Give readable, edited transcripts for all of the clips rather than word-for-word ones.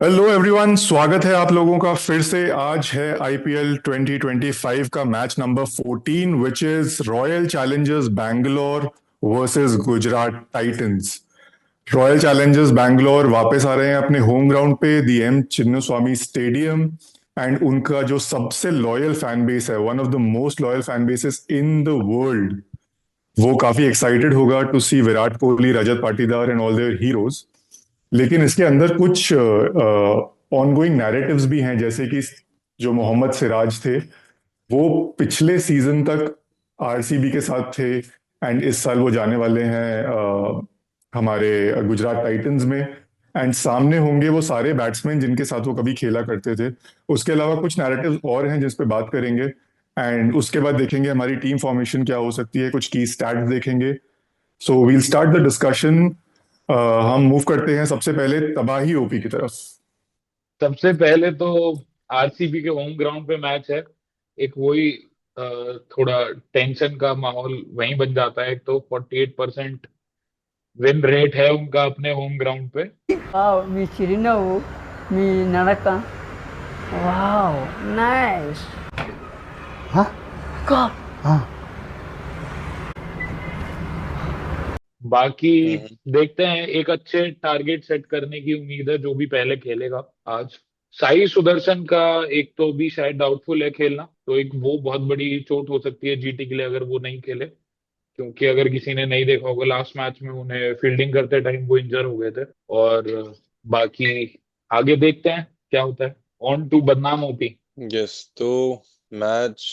Hello everyone, स्वागत है आप लोगों का फिर से। आज है आईपीएल 2025 का match number 14 which is Royal Challengers Bangalore versus Gujarat Titans. Royal Challengers Bangalore वापस आ रहे हैं अपने होम ग्राउंड पे, the M Chinnaswamy stadium. And उनका जो सबसे लॉयल फैन बेस है, one of the most loyal fan bases in the world, वो काफी एक्साइटेड होगा to see Virat Kohli, Rajat Patidar and all their heroes. लेकिन इसके अंदर कुछ ऑनगोइंग नैरेटिव्स भी हैं, जैसे कि जो मोहम्मद सिराज थे, वो पिछले सीजन तक आरसीबी के साथ थे एंड इस साल वो जाने वाले हैं हमारे गुजरात टाइटंस में। एंड सामने होंगे वो सारे बैट्समैन जिनके साथ वो कभी खेला करते थे। उसके अलावा कुछ नैरेटिव्स और हैं जिस पे बात करेंगे। एंड उसके बाद देखेंगे हमारी टीम फॉर्मेशन क्या हो सकती है, कुछ की स्टैट्स देखेंगे। So we'll start the discussion. हम मूव करते हैं सबसे पहले तबाही ओपी की तरफ। सबसे पहले तो आरसीबी के होम ग्राउंड पे मैच है। एक वही थोड़ा टेंशन का माहौल वहीं बन जाता है। एक तो 48% विन रेट है उनका अपने होम ग्राउंड पे। వావ్! మీ చిరునవ్వు, మీ నడక. వావ్! నైస్. हाँ God. हाँ। बाकी हम्म। देखते हैं, एक अच्छे टारगेट सेट करने की उम्मीद है जो भी पहले खेलेगा आज। साई सुदर्शन का एक तो भी शायद डाउटफुल है खेलना, तो एक वो बहुत बड़ी चोट हो सकती है जीटी के लिए अगर वो नहीं खेले। क्योंकि अगर किसी ने नहीं देखा होगा, लास्ट मैच में उन्हें फील्डिंग करते टाइम वो इंजर हो गए थे। और बाकी आगे देखते हैं क्या होता है। ऑन टू बदनाम होती। यस, तो मैच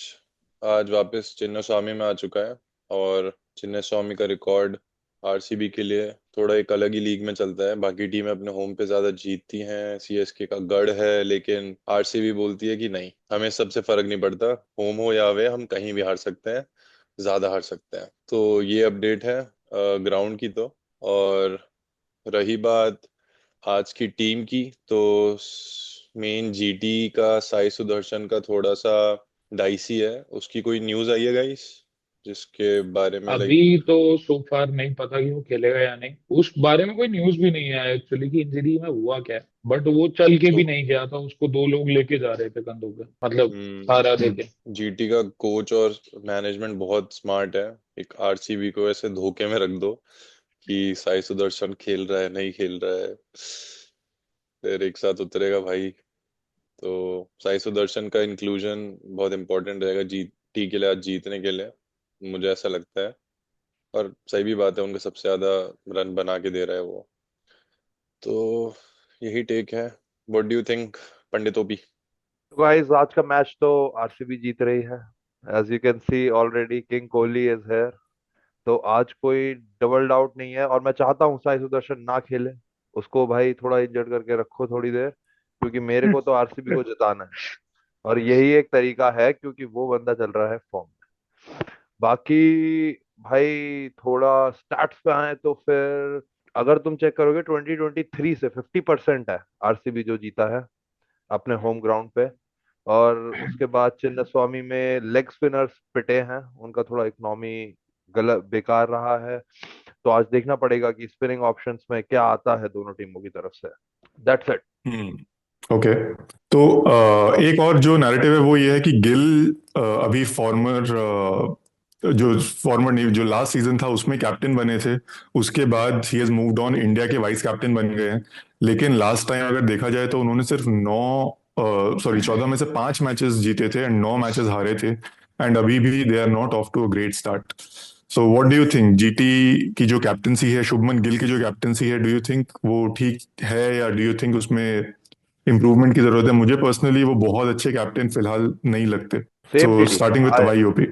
आज वापस चिन्नास्वामी में आ चुका है। और चिन्नास्वामी का रिकॉर्ड आरसीबी के लिए थोड़ा एक अलग ही लीग में चलता है। बाकी टीमें अपने होम पे ज्यादा जीतती हैं, सीएसके का गढ़ है, लेकिन आरसीबी बोलती है कि नहीं, हमें सबसे फर्क नहीं पड़ता, होम हो या अवे, हम कहीं भी हार सकते हैं, ज्यादा हार सकते हैं। तो ये अपडेट है ग्राउंड की। तो और रही बात आज की टीम की, तो मेन जीटी का साई सुदर्शन का थोड़ा सा डाइसी है। उसकी कोई न्यूज़ आई है गाइस जिसके बारे में लाइक? अभी तो सो फार नहीं पता कि वो खेलेगा या नहीं। उस बारे में कोई न्यूज भी नहीं है एक्चुअली कि इंजरी में हुआ क्या है। बट वो चल के तो भी नहीं गया था, उसको दो लोग लेके जा रहे थे कंधों पे, मतलब सहारा देके। जीटी का कोच और मैनेजमेंट बहुत स्मार्ट है। एक आरसीबी को ऐसे धोखे में रख दो कि साई सुदर्शन खेल रहा है, नहीं खेल रहा है, फिर एक साथ उतरेगा भाई। तो साई सुदर्शन का इंक्लूजन बहुत इंपॉर्टेंट रहेगा जीटी के लिए, आज जीतने के लिए, मुझे ऐसा लगता है। और सही भी बात है, उनका सबसे ज्यादा रन बना के दे रहा है वो। तो यही टेक है। What do you think, Pandit OP? Guys, आज का मैच तो आरसीबी जीत रही है। As you can see already king Kohli is here. तो आज कोई डबल डाउट नहीं है, और मैं चाहता हूँ साई सुदर्शन ना खेले। उसको भाई थोड़ा इंजर्ड करके रखो थोड़ी देर, क्योंकि मेरे को तो आरसीबी को जिताना है। और यही एक तरीका है, क्योंकि वो बंदा चल रहा है फॉर्म में। बाकी भाई थोड़ा स्टैट्स पे आए तो फिर अगर तुम चेक करोगे 2023 से 50% है आरसीबी जो जीता है अपने होम ग्राउंड पे। और उसके बाद चिन्नास्वामी में लेग स्पिनर्स पिटे हैं, उनका थोड़ा इकोनॉमी गलत बेकार रहा है। तो आज देखना पड़ेगा कि स्पिनिंग ऑप्शंस में क्या आता है दोनों टीमों की तरफ से। That's it. ओके। तो एक और जो नैरेटिव है वो ये है कि गिल अभी फॉर्मर नहीं, जो लास्ट सीजन था उसमें कैप्टन बने थे। उसके बाद he has moved on, India के वाइस कैप्टन बन गए हैं। लेकिन लास्ट टाइम अगर देखा जाए तो उन्होंने सिर्फ 14 में से 5 मैचेस जीते थे एंड 9 मैचेस हारे थे। एंड अभी भी they are not off to a great start. So what do you think, GT की जो कैप्टनसी है, शुभमन गिल की जो कैप्टनसी है, डू यू थिंक वो ठीक है या डू यू थिंक उसमें इम्प्रूवमेंट की जरूरत है? मुझे पर्सनली वो बहुत अच्छे कैप्टन फिलहाल नहीं लगते। Same so TD. Starting with तबाही ओपी।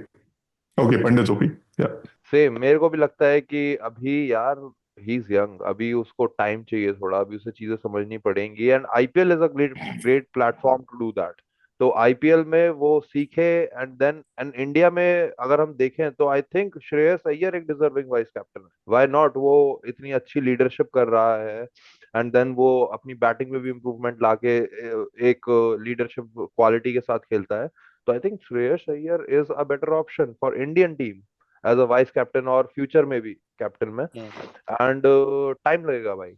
ओके, पंडित ओपी। या सेम मेरे को भी लगता है कि अभी यार ही इज यंग, अभी उसको टाइम चाहिए थोड़ा, अभी उसे चीजें समझनी पड़ेंगी। And IPL is a great great platform to do that. तो आईपीएल में वो सीखे। एंड देन एंड इंडिया में अगर हम देखें तो आई थिंक श्रेयस अय्यर एक डिजर्विंग वाइस कैप्टन है। व्हाई नॉट, वो इतनी अच्छी लीडरशिप कर रहा है। एंड देन वो अपनी बैटिंग में भी इम्प्रूवमेंट लाके एक लीडरशिप क्वालिटी के साथ खेलता है। तो I think Shreyas Iyer is a better option for Indian team as a vice captain, और फ्यूचर में भी कैप्टन में। एंड टाइम लगेगा भाई।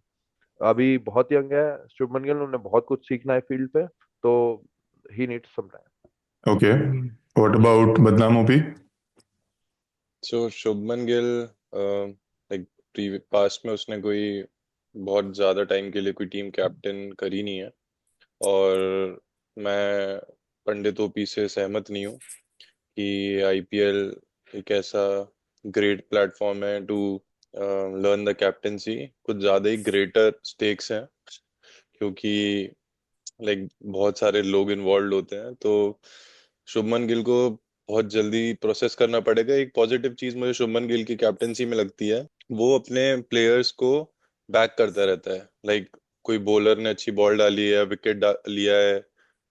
अभी बहुत यंग है शुभमन गिल, उन्हें बहुत कुछ सीखना है फील्ड पे, तो he needs some time. Okay, what about Badnaam OP? So Shubman Gill like past में उसने कोई बहुत ज़्यादा टाइम के लिए कोई टीम कैप्टन करी नहीं है, और मैं पंडित ओपी से सहमत नहीं हूँ कि आईपीएल एक ऐसा ग्रेट प्लेटफॉर्म है टू लर्न द कैप्टेंसी। कुछ ज़्यादा ही ग्रेटर स्टेक्स हैं, क्योंकि लाइक बहुत सारे लोग इन्वॉल्व होते हैं, तो शुभमन गिल को बहुत जल्दी प्रोसेस करना पड़ेगा। एक पॉजिटिव चीज मुझे शुभमन गिल की कैप्टेंसी में लगती है, वो अपने प्लेयर्स को बैक करता रहता है। लाइक कोई बॉलर ने अच्छी बॉल डाली है, विकेट लिया है,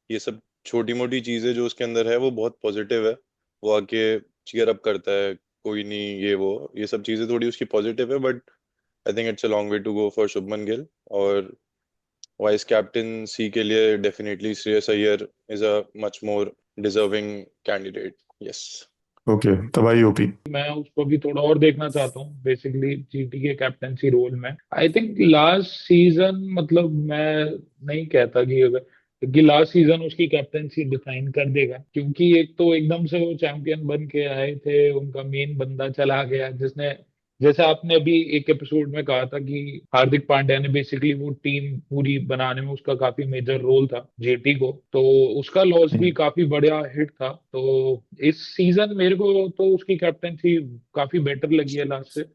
ये सब छोटी मोटी चीजें जो उसके अंदर है वो बहुत पॉजिटिव है। वो आके चीयर अप करता है, कोई नहीं ये सब चीजें थोड़ी उसकी पॉजिटिव है, but I think it's a long way to go for Shubman Gill. और वाइस कैप्टनसी के लिए definitely Shreyas Iyer is a much more deserving candidate. Yes. Okay, Tabahi OP. मैं उसको भी थोड़ा और देखना चाहता हूँ बेसिकली जीटी के कैप्टेंसी रोल में। आई थिंक लास्ट सीजन, मतलब मैं नहीं कहता कि अगर, क्योंकि लास्ट सीजन उसकी कैप्टेंसी डिफाइन कर देगा, क्योंकि एक तो एकदम से वो चैंपियन बन के आए थे, उनका मेन बंदा चला गया, जिसने, जैसे आपने अभी एक एपिसोड में कहा था कि हार्दिक पांड्या ने बेसिकली वो टीम पूरी बनाने में उसका काफी मेजर रोल था जेटी को, तो उसका लॉस भी काफी बढ़िया हिट था। तो इस सीजन मेरे को तो उसकी कैप्टेंसी काफी बेटर लगी है। लास्ट से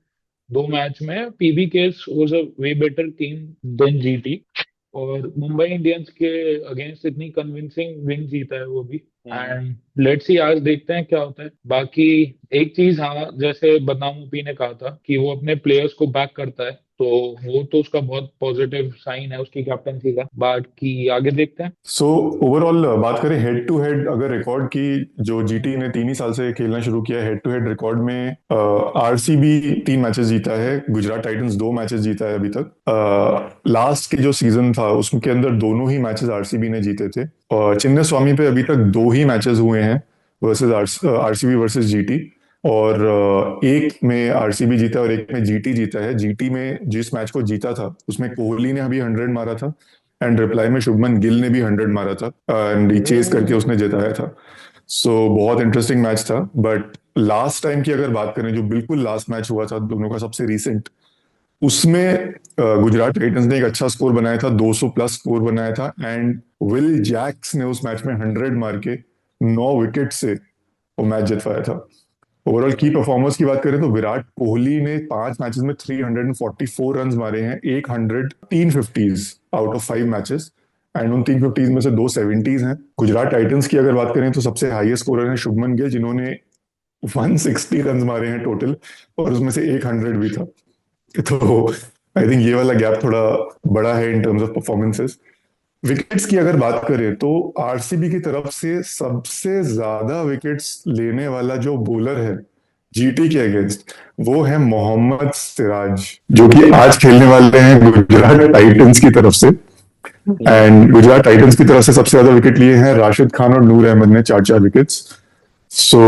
2 मैच में PBKS was a way better team than GT, और मुंबई इंडियंस के अगेंस्ट इतनी कन्विंसिंग विन जीता है वो भी। एंड लेट्स सी, आज देखते हैं क्या होता है। बाकी एक चीज, हाँ, जैसे बदनाम ओपी ने कहा था कि वो अपने प्लेयर्स को बैक करता है, तो वो तो उसका बहुत पॉजिटिव साइन है उसकी कैप्टेंसी का। बाकी आगे देखते हैं। सो ओवरऑल बात करें हेड टू हेड अगर रिकॉर्ड की, जो जीटी ने 3 ही साल से खेलना शुरू किया है, हेड टू हेड रिकॉर्ड में आरसीबी 3 मैचेस जीता है, गुजरात टाइटंस 2 मैचेस जीता है अभी तक। लास्ट के जो सीजन था उसके अंदर दोनों ही मैचेस आरसीबी ने जीते थे, और चिन्ने स्वामी पे अभी तक 2 ही मैचेस हुए हैं वर्सेस आरसीबी वर्सेस जीटी, और एक में आरसीबी जीता और एक में जीटी जीता है। जीटी में जिस मैच को जीता था उसमें कोहली ने अभी 100 मारा था, एंड रिप्लाई में शुभमन गिल ने भी 100 मारा था, एंड चेस करके उसने जिताया था। सो बहुत इंटरेस्टिंग मैच था। बट लास्ट टाइम की अगर बात करें, जो बिल्कुल लास्ट मैच हुआ था दोनों का सबसे रिसेंट, उसमें गुजरात टाइटंस ने एक अच्छा स्कोर बनाया था, 200 प्लस स्कोर बनाया था, एंड विल जैक्स ने उस मैच में 100 मार के 9 विकेट से वो मैच जितवाया था। ओवरऑल की परफॉर्मेंस की बात करें तो विराट कोहली ने 5 मैचेस में 344 रन मारे हैं, 350 आउट ऑफ 5 मैचेस, एंड उन 350 में से 2 70s हैं। गुजरात टाइटंस की अगर बात करें तो सबसे हाईएस्ट स्कोरर है शुभमन गिल, जिन्होंने 160 रन मारे हैं टोटल, और उसमें से 100 भी था। तो आई थिंक ये वाला गैप थोड़ा बड़ा है in terms of performances. Wickets की अगर बात करें तो आरसीबी की तरफ से सबसे ज्यादा विकेट्स लेने वाला जो बॉलर है जीटी के अगेंस्ट, वो है मोहम्मद सिराज, जो कि आज खेलने वाले हैं गुजरात टाइटंस की तरफ से। एंड गुजरात टाइटंस की तरफ से सबसे ज्यादा विकेट लिए हैं राशिद खान और नूर अहमद ने, 4-4 विकेट्स। सो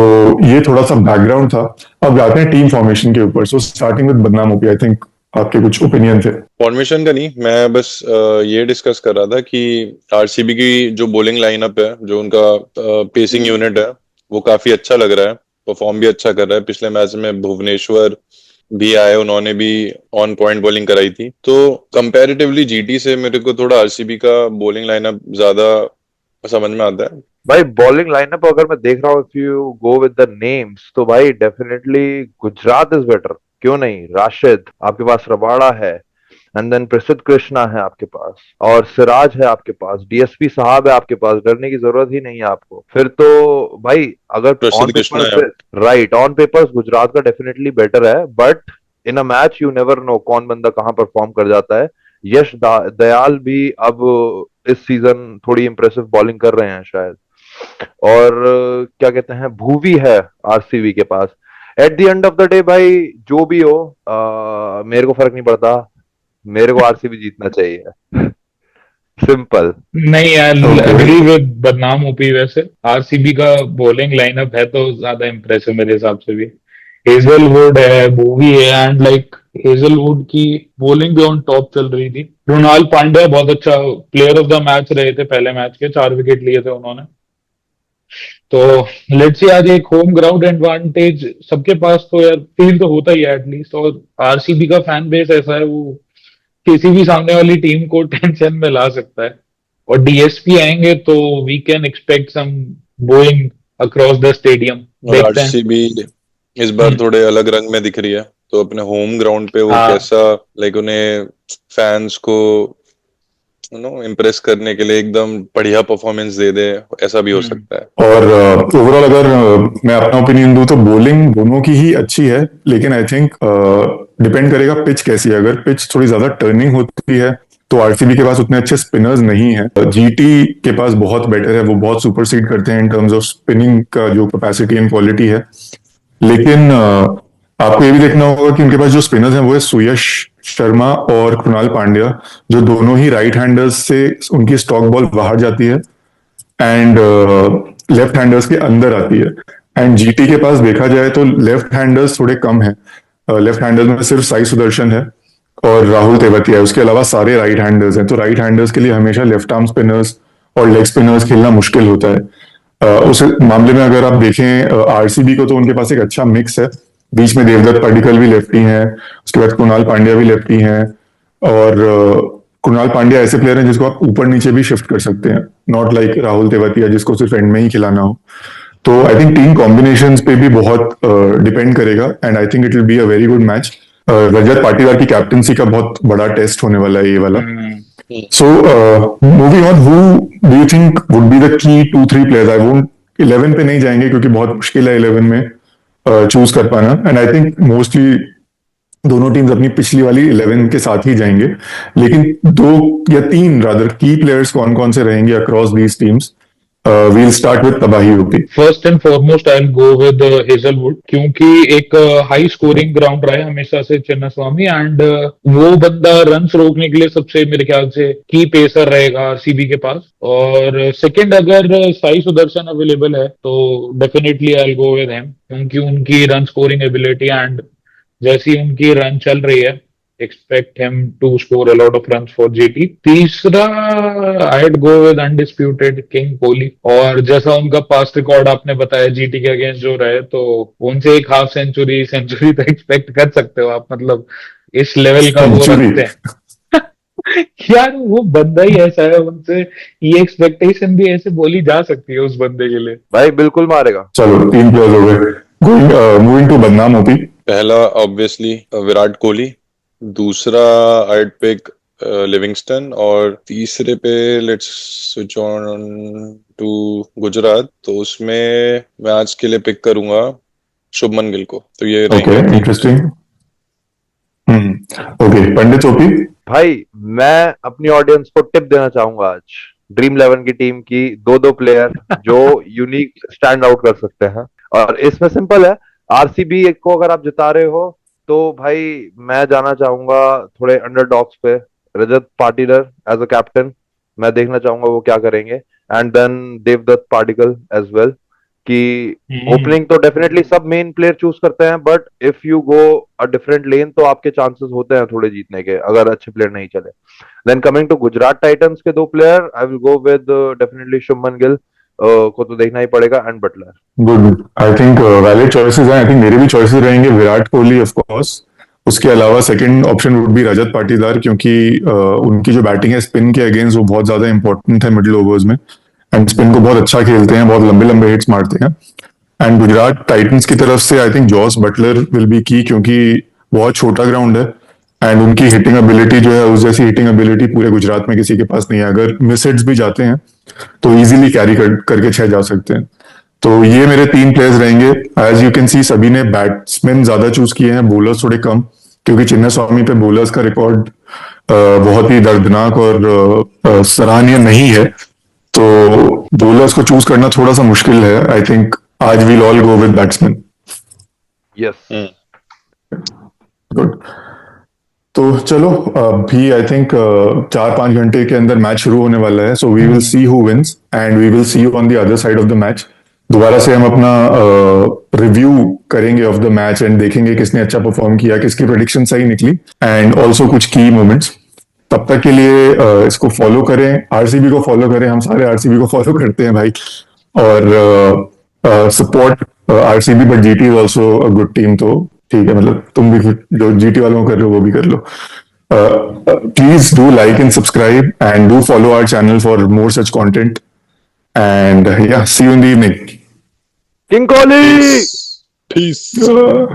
ये थोड़ा सा बैकग्राउंड था। अब आते हैं टीम फॉर्मेशन के ऊपर। सो स्टार्टिंग विद बदनाम ओपी, आई थिंक आपके कुछ ओपिनियन थे। फॉर्मेशन का नहीं, मैं बस ये डिस्कस कर रहा था कि आरसीबी की जो बॉलिंग लाइनअप है, जो उनका पेसिंग यूनिट है, वो काफी अच्छा लग रहा है, परफॉर्म भी अच्छा कर रहा है। पिछले मैच में भुवनेश्वर भी आए, उन्होंने भी ऑन पॉइंट बॉलिंग कराई थी। तो कंपैरेटिवली जीटी से मेरे को थोड़ा आरसीबी का बॉलिंग लाइनअप ज्यादा समझ में आता है। भाई बॉलिंग लाइनअप अगर मैं देख रहा हूँ, if you go with the names, तो भाई डेफिनेटली गुजरात इज बेटर। क्यों नहीं, राशिद आपके पास, रबाड़ा है, एंड देन प्रसिद्ध कृष्णा है आपके पास, और सिराज है आपके पास, डीएसपी साहब है आपके पास, डरने की जरूरत ही नहीं है आपको। फिर तो भाई अगर प्रसिद्ध ऑन कृष्णा पेपर, है। राइट, ऑन पेपर्स गुजरात का डेफिनेटली बेटर है, but in a match you never know कौन बंदा कहाँ परफॉर्म कर जाता है। यश दयाल भी अब इस सीजन थोड़ी इंप्रेसिव बॉलिंग कर रहे हैं शायद, और क्या कहते हैं, भूवी है आरसीबी के पास। At the end of the day भाई जो भी हो, मेरे को फर्क नहीं पड़ता, मेरे को आरसीबी जीतना चाहिए। सिंपल। नहीं यार, Okay. एग्री विद बदनाम ओपी। वैसे आरसीबी का बॉलिंग लाइनअप है तो ज्यादा इम्प्रेसिव मेरे हिसाब से भी। हेजलवुड है, बोवी है, एंड लाइक हेजलवुड की बॉलिंग भी ऑन टॉप चल रही थी। कृणाल पांड्या बहुत अच्छा प्लेयर ऑफ द मैच रहे थे, पहले मैच के 4 विकेट लिए थे उन्होंने। तो लेट्स सी, आज एक होम ग्राउंड एडवांटेज सबके पास तो यार फील तो होता ही है एटलीस्ट। और आरसीबी का फैन बेस ऐसा है, वो किसी भी सामने वाली टीम को टेंशन में ला सकता है। और डीएसपी आएंगे तो we can expect some booing across the stadium. और देखते हैं। आरसीबी इस बार हम्म। थोड़े अलग रंग में दिख रही है, तो अपने होम ग्राउंड पे वो हाँ। कैसा, लाइक उन्हें फैंस को इम्प्रेस करने के लिए एकदम बढ़िया परफॉर्मेंस दे दे, ऐसा भी हो सकता है। और ओवरऑल अगर मैं अपना ओपिनियन दूं तो बॉलिंग दोनों की ही अच्छी है, लेकिन आई थिंक डिपेंड करेगा पिच कैसी है। अगर पिच थोड़ी ज्यादा टर्निंग होती है तो आरसीबी के पास उतने अच्छे स्पिनर्स नहीं है। जीटी के पास बहुत बेटर है, वो बहुत सुपरसीड करते हैं इन टर्म्स ऑफ स्पिनिंग का जो कैपेसिटी एंड क्वालिटी है। लेकिन आपको ये भी देखना होगा कि उनके पास जो स्पिनर्स हैं वो है सुयश शर्मा और कृणाल पांड्या, जो दोनों ही राइट हैंडर्स से उनकी स्टॉक बॉल बाहर जाती है एंड लेफ्ट हैंडर्स के अंदर आती है। एंड जीटी के पास देखा जाए तो लेफ्ट हैंडर्स थोड़े कम है। लेफ्ट हैंडर्स में सिर्फ साई सुदर्शन है और राहुल तेवतिया है, उसके अलावा सारे राइट हैंडर्स हैं। तो राइट हैंडर्स के लिए हमेशा लेफ्ट आर्म स्पिनर्स और लेग स्पिनर्स खेलना मुश्किल होता है। उस मामले में अगर आप देखें आरसीबी को, तो उनके पास एक अच्छा मिक्स है। बीच में देवदत्त पडिक्कल भी लेफ्टी हैं, उसके बाद कुणाल पांड्या भी लेफ्टी हैं। और कुणाल पांड्या ऐसे प्लेयर हैं जिसको आप ऊपर नीचे भी शिफ्ट कर सकते हैं, नॉट लाइक राहुल तेवतिया जिसको सिर्फ एंड में ही खिलाना हो। तो आई थिंक टीम कॉम्बिनेशन पे भी बहुत डिपेंड करेगा and I think it will be a very good match. Rajat Patidar की कैप्टनसी का बहुत बड़ा टेस्ट होने वाला है ये वाला। So, moving on, who do you think would be the key 2-3 players? I won't 11 पे नहीं जाएंगे क्योंकि बहुत मुश्किल है 11 में चूज कर पाना। एंड आई थिंक मोस्टली दोनों टीम्स अपनी पिछली वाली 11 के साथ ही जाएंगे। लेकिन 2 या 3 रादर की प्लेयर्स कौन कौन से रहेंगे across these teams? We'll start with तबाही ओपी। First and foremost I will go with Hazlewood, क्योंकि एक हाई स्कोरिंग ग्राउंड रहा है हमेशा से चिन्नास्वामी। एंड वो बंदा रन्स रोकने के लिए सबसे मेरे ख्याल से की पेसर रहेगा आरसीबी के पास। और सेकंड, अगर साई सुदर्शन अवेलेबल है तो definitely I will go with him, क्योंकि उनकी रन स्कोरिंग एबिलिटी एंड जैसी उनकी रन चल रही है, expect him to score a lot of runs for GT. तीसरा, I'd go with undisputed King Kohli. और जैसा उनका पास्ट रिकॉर्ड आपने बताया जीटी के अगेंस्ट जो रहे, तो उनसे एक हाफ सेंचुरी तो एक्सपेक्ट कर सकते हो आप। मतलब इस लेवल का वो रखते हैं। यार वो बंदा ही ऐसा है, उनसे ये एक्सपेक्टेशन भी ऐसे बोली जा सकती है उस बंदे के लिए। भाई बिल्कुल मारेगा। चलो 3 प्लेयर्स हो गए। Moving to Badnaam OP. पहला ऑब्वियसली विराट कोहली, दूसरा आइड पिक लिविंगस्टन, और तीसरे पे let's switch on to Gujarat. तो उसमें मैं आज के लिए पिक करूंगा शुभमन गिल को। तो ये ओके, रहेंगे। इंटरेस्टिंग। ओके, पंडित ओपी। भाई मैं अपनी ऑडियंस को टिप देना चाहूंगा आज ड्रीम 11 की टीम की 2-2 प्लेयर जो यूनिक स्टैंड आउट कर सकते हैं। और इसमें सिंपल है, आरसीबी को अगर आप जिता रहे हो तो भाई मैं जाना चाहूंगा थोड़े अंडरडॉग्स पे। Rajat Patidar as a captain, मैं देखना चाहूंगा वो क्या करेंगे। And then Devdutt Padikkal as well. कि ओपनिंग तो डेफिनेटली सब मेन प्लेयर चूज करते हैं, but if you go a different lane तो आपके चांसेस होते हैं थोड़े जीतने के, अगर अच्छे प्लेयर नहीं चले। Then coming to Gujarat Titans के 2 player, I will go with definitely Shubman Gill को तो देखना ही पड़ेगा, and Buttler. Good, I think valid choices हैं। आई थिंक मेरे भी चॉइसेस रहेंगे विराट कोहली ऑफ कोर्स। उसके अलावा second option would be Rajat Patidar, क्योंकि उनकी जो बैटिंग है स्पिन के अगेंस्ट वो बहुत ज्यादा इंपॉर्टेंट है मिडिल ओवर्स में। एंड स्पिन को बहुत अच्छा खेलते हैं, बहुत लंबे लंबे हिट्स मारते हैं। एंड गुजरात टाइटंस की तरफ से I think Jos Buttler will be key, क्योंकि बहुत छोटा ग्राउंड है एंड उनकी हिटिंग एबिलिटी जो है, उस जैसी हिटिंग एबिलिटी पूरे गुजरात में किसी के पास नहीं है। अगर मिस हिट्स भी जाते हैं तो इजीली कैरी करके 6 जा सकते हैं। तो ये मेरे 3 प्लेयर्स रहेंगे। एज यू कैन सी सभी ने बैट्समैन ज्यादा चूज किए हैं, बॉलर्स थोड़े कम, क्योंकि चिन्नास्वामी पे बॉलर्स का रिकॉर्ड बहुत ही दर्दनाक और सराहनीय नहीं है। तो बॉलर्स को चूज करना थोड़ा सा मुश्किल है। आई थिंक आज we'll all go with batsman. Yes, good. तो चलो अभी आई थिंक 4-5 घंटे के अंदर मैच शुरू होने वाला है। So we will see who wins and we will see you on the other side of the match. दोबारा से हम अपना रिव्यू करेंगे ऑफ द मैच एंड देखेंगे किसने अच्छा परफॉर्म किया, किसकी प्रेडिक्शन सही निकली, एंड ऑल्सो कुछ की मोमेंट्स। तब तक के लिए इसको फॉलो करें, आरसीबी को फॉलो करें, हम सारे आरसीबी को फॉलो करते हैं भाई, और support RCB, but GT is also a good team, तो ठीक है, मतलब तुम भी जो जीटी वालों को कर रहे हो वो भी कर लो। Please do like and subscribe and do follow our channel for more such content. And yeah, see you in the evening. King Kohli Peace. Uh,